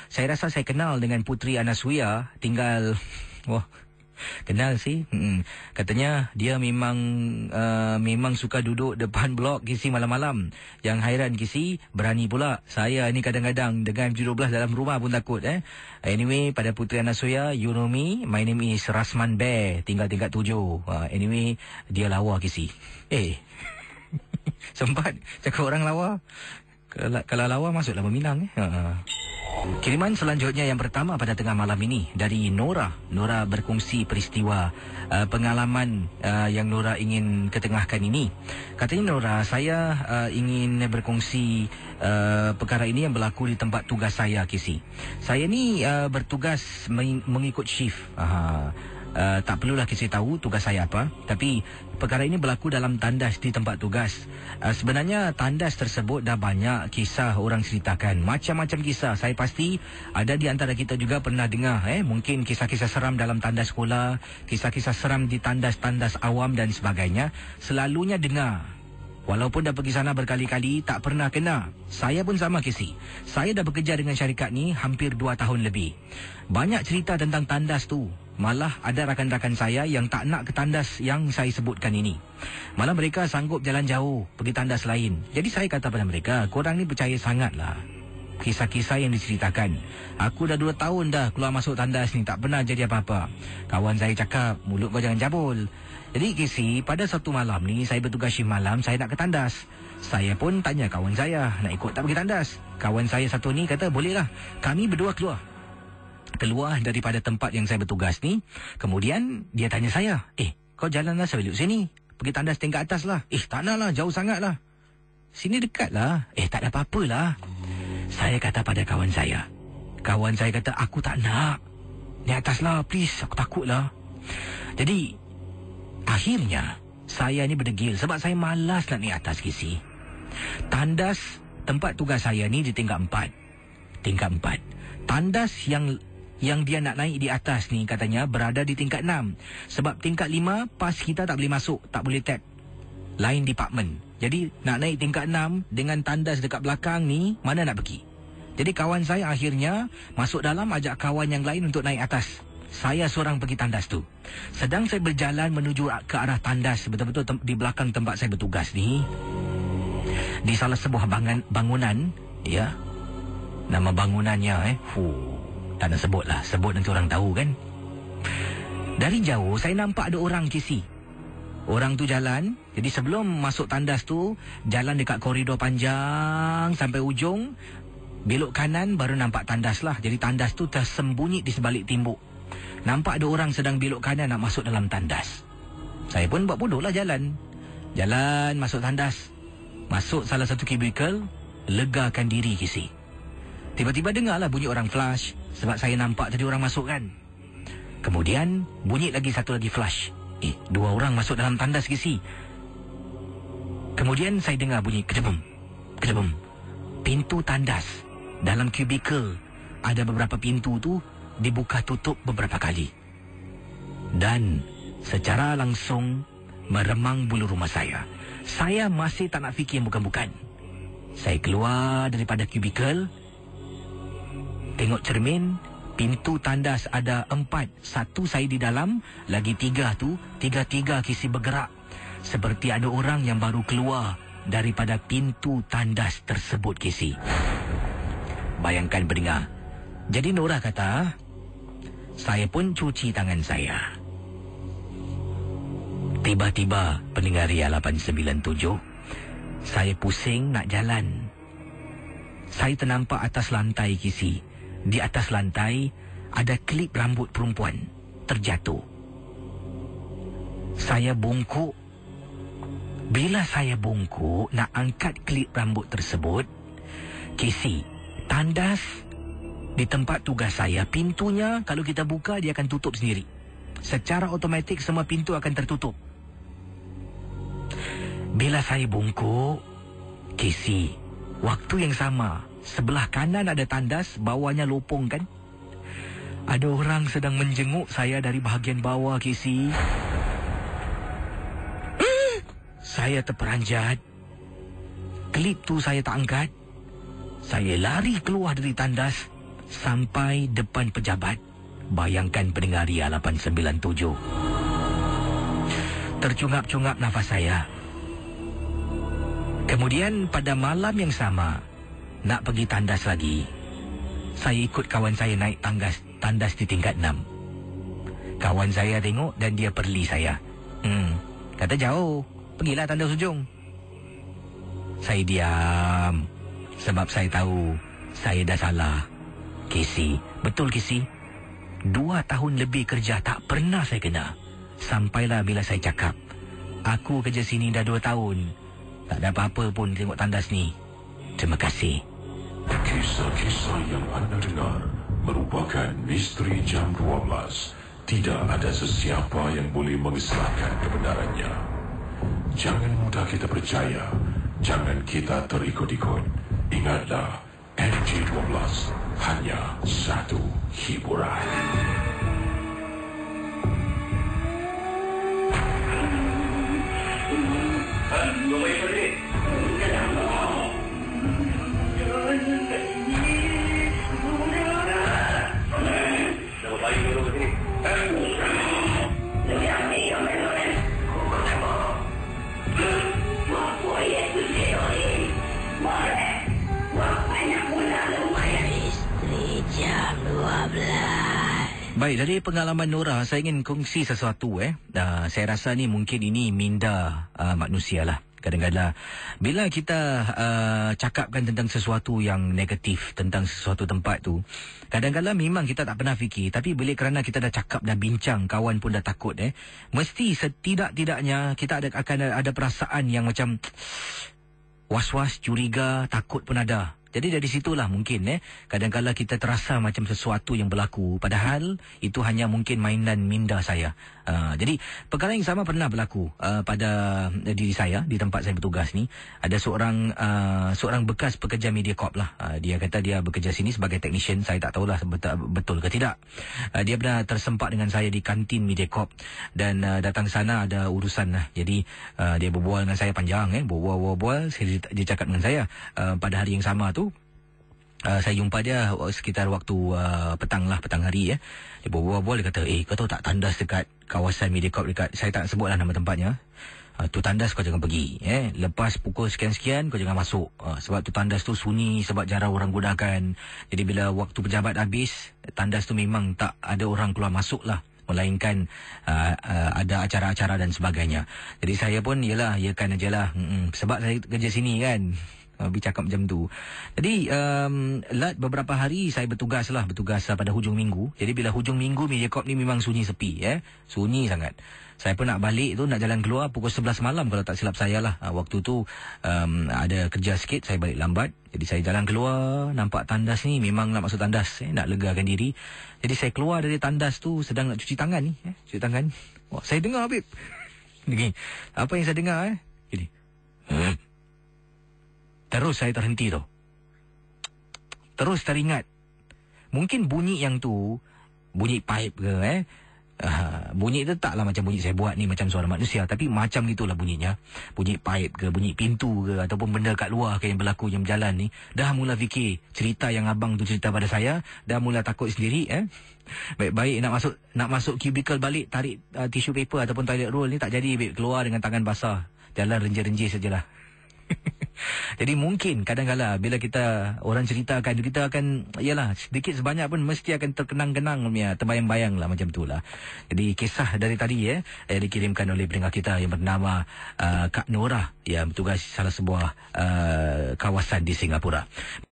Saya rasa saya kenal dengan Puteri Anasuya. Tinggal wah, kenal sih. Katanya dia memang suka duduk depan blok Kisi malam-malam. Yang hairan Kisi berani pula. Saya ni kadang-kadang dengan 17 dalam rumah pun takut. Anyway, pada Puteri Anasuya, you know me. My name is Rasman Bear. Tinggal tingkat 7. Anyway, dia lawa Kisi. Sempat cakap orang lawa. Kalau lawa masuklah meminang. Kiriman selanjutnya yang pertama pada tengah malam ini dari Nora. Nora berkongsi peristiwa pengalaman yang Nora ingin ketengahkan ini. Katanya Nora, saya ingin berkongsi perkara ini yang berlaku di tempat tugas saya, Kisi. Saya ni bertugas mengikut shift. Tak perlulah Kisi tahu tugas saya apa. Tapi perkara ini berlaku dalam tandas di tempat tugas. Sebenarnya tandas tersebut dah banyak kisah orang ceritakan. Macam-macam kisah. Saya pasti ada di antara kita juga pernah dengar. Mungkin kisah-kisah seram dalam tandas sekolah, kisah-kisah seram di tandas-tandas awam dan sebagainya. Selalunya dengar. Walaupun dah pergi sana berkali-kali, tak pernah kena. Saya pun sama, Kisi. Saya dah bekerja dengan syarikat ni hampir 2 tahun lebih. Banyak cerita tentang tandas tu. Malah ada rakan-rakan saya yang tak nak ke tandas yang saya sebutkan ini. Malah mereka sanggup jalan jauh, pergi tandas lain. Jadi saya kata pada mereka, korang ni percaya sangatlah kisah-kisah yang diceritakan. Aku dah 2 tahun dah keluar masuk tandas ni, tak pernah jadi apa-apa. Kawan saya cakap, mulut kau jangan cabul. Jadi Kisi, pada satu malam ni saya bertugas shift malam, saya nak ke tandas. Saya pun tanya kawan saya, nak ikut tak pergi tandas? Kawan saya satu ni kata, bolehlah. Kami berdua keluar daripada tempat yang saya bertugas ni. Kemudian dia tanya saya, kau jalanlah sebelum sini, pergi tandas tingkat atas lah. Tak nak lah, jauh sangat lah. Sini dekat lah. Tak ada apa-apa lah. Saya kata pada kawan saya. Kawan saya kata, aku tak nak. Ni atas lah, please, aku takut lah. Jadi akhirnya saya ni berdegil sebab saya malas nak naik atas, Kisi. Tandas tempat tugas saya ni di tingkat 4. Tingkat 4. Tandas yang dia nak naik di atas ni katanya berada di tingkat 6. Sebab tingkat 5 pas kita tak boleh masuk, tak boleh tap. Lain department. Jadi nak naik tingkat 6 dengan tandas dekat belakang ni, mana nak pergi? Jadi kawan saya akhirnya masuk dalam, ajak kawan yang lain untuk naik atas. Saya seorang pergi tandas tu. Sedang saya berjalan menuju ke arah tandas, betul-betul di belakang tempat saya bertugas ni, di salah sebuah bangunan, ya. Nama bangunannya tak nak sebut lah. Sebut nanti orang tahu kan. Dari jauh saya nampak ada orang, Kisi. Orang tu jalan. Jadi sebelum masuk tandas tu, jalan dekat koridor panjang sampai ujung, belok kanan baru nampak tandas lah. Jadi tandas tu tersembunyi di sebalik timbuk. Nampak ada orang sedang belok kanan nak masuk dalam tandas. Saya pun buat bodoh lah, jalan masuk tandas. Masuk salah satu kubikel, legakan diri, Kisi. Tiba-tiba dengarlah bunyi orang flash. Sebab saya nampak tadi orang masuk kan. Kemudian bunyi lagi satu lagi flash. 2 orang masuk dalam tandas, Kisi. Kemudian saya dengar bunyi kedebum. Pintu tandas dalam kubikel, ada beberapa pintu tu dibuka tutup beberapa kali. Dan secara langsung meremang bulu rumah saya. Saya masih tak nak fikir bukan-bukan. Saya keluar daripada kubikel, tengok cermin, pintu tandas ada 4. 1 saya di dalam, lagi 3 tu, tiga-tiga Kisi bergerak. Seperti ada orang yang baru keluar daripada pintu tandas tersebut, Kisi. Bayangkan pendengar. Jadi Nora kata, saya pun cuci tangan saya. Tiba-tiba pendengar Ria 897, saya pusing nak jalan. Saya ternampak atas lantai, Kisi. Di atas lantai ada klip rambut perempuan terjatuh. Saya bungkuk. Bila saya bungkuk nak angkat klip rambut tersebut, Kisi, tandas di tempat tugas saya, pintunya kalau kita buka dia akan tutup sendiri. Secara automatik semua pintu akan tertutup. Bila saya bungkuk, Kisi, waktu yang sama, sebelah kanan ada tandas, bawahnya lopong kan. Ada orang sedang menjenguk saya dari bahagian bawah, Kisi. Saya terperanjat. Klip tu saya tak angkat. Saya lari keluar dari tandas. sampai depan pejabat. Bayangkan pendengar Ria 897. Tercungap-cungap nafas saya. Kemudian pada malam yang sama, nak pergi tandas lagi, saya ikut kawan saya naik tandas di tingkat 6. Kawan saya tengok dan dia perli saya. Kata jauh, pergilah tandas ujung. Saya diam sebab saya tahu saya dah salah. Casey, betul Casey. 2 tahun lebih kerja tak pernah saya kena. Sampailah bila saya cakap, aku kerja sini dah 2 tahun. Tak ada apa-apa pun tengok tandas ni. Terima kasih. Kisah-kisah yang anda dengar merupakan misteri jam 12. Tidak ada sesiapa yang boleh mengesahkan kebenarannya. Jangan mudah kita percaya. Jangan kita terikut-ikut. Ingatlah, MG12 hanya satu hiburan. Baik, dari pengalaman Nora, saya ingin kongsi sesuatu. Saya rasa ni mungkin ini minda manusia lah. Kadang-kadang bila kita cakapkan tentang sesuatu yang negatif tentang sesuatu tempat tu, kadang-kadang memang kita tak pernah fikir. Tapi bila kerana kita dah cakap, dah bincang, kawan pun dah takut, mesti setidak-tidaknya kita akan ada perasaan yang macam was-was, curiga, takut pun ada. Jadi dari situlah mungkin kadang-kadang kita terasa macam sesuatu yang berlaku, padahal itu hanya mungkin mainan minda saya. Jadi perkara yang sama pernah berlaku pada diri saya di tempat saya bertugas ni. Ada seorang bekas pekerja Mediacorp lah. Dia kata dia bekerja sini sebagai technician. Saya tak tahulah betul ke tidak. Dia pernah tersempak dengan saya di kantin Mediacorp dan datang sana ada urusan lah. Jadi dia berbual dengan saya panjang, berbual. Dia cakap dengan saya pada hari yang sama tu. Saya jumpa dia sekitar waktu petang hari. Dia berbual, dia kata, kau tahu tak tandas dekat kawasan Mediacorp dekat, saya tak sebutlah nama tempatnya. Tu tandas kau jangan pergi. Lepas pukul sekian-sekian kau jangan masuk. Sebab tu tandas tu sunyi, sebab jarang orang gunakan. Jadi bila waktu pejabat habis, tandas tu memang tak ada orang keluar masuk lah. Melainkan ada acara-acara dan sebagainya. Jadi saya pun iyakan ajalah. Sebab saya kerja sini kan. Bercakap macam tu. Jadi beberapa hari saya bertugas pada hujung minggu. Jadi bila hujung minggu Mediacorp ni memang sunyi sepi, sunyi sangat. Saya pun nak balik tu, nak jalan keluar pukul 11 malam kalau tak silap saya lah. Waktu tu ada kerja sikit, saya balik lambat. Jadi saya jalan keluar, nampak tandas ni, memang nak masuk tandas, nak legakan diri. Jadi saya keluar dari tandas tu, sedang nak cuci tangan ni, cuci tangan. Wah, saya dengar Habib. Ni, apa yang saya dengar Gini. Terus saya terhenti tu. Terus teringat. Mungkin bunyi yang tu, bunyi pipe ke bunyi tu taklah macam bunyi saya buat ni, macam suara manusia. Tapi macam gitulah bunyinya. Bunyi pipe ke, bunyi pintu ke, ataupun benda kat luar ke yang berlaku, yang berjalan ni. Dah mula fikir cerita yang abang tu cerita pada saya. Dah mula takut sendiri. Baik-baik nak masuk cubicle balik, tarik tissue paper ataupun toilet roll ni tak jadi, baik, keluar dengan tangan basah. Jalan renjih-renjih sajalah. Jadi mungkin kadang-kadang bila kita orang ceritakan, kita akan sedikit sebanyak pun mesti akan terkenang-kenang, terbayang-bayang lah macam tu lah. Jadi kisah dari tadi dikirimkan oleh pendengar kita yang bernama Kak Nora, yang bertugas salah sebuah kawasan di Singapura.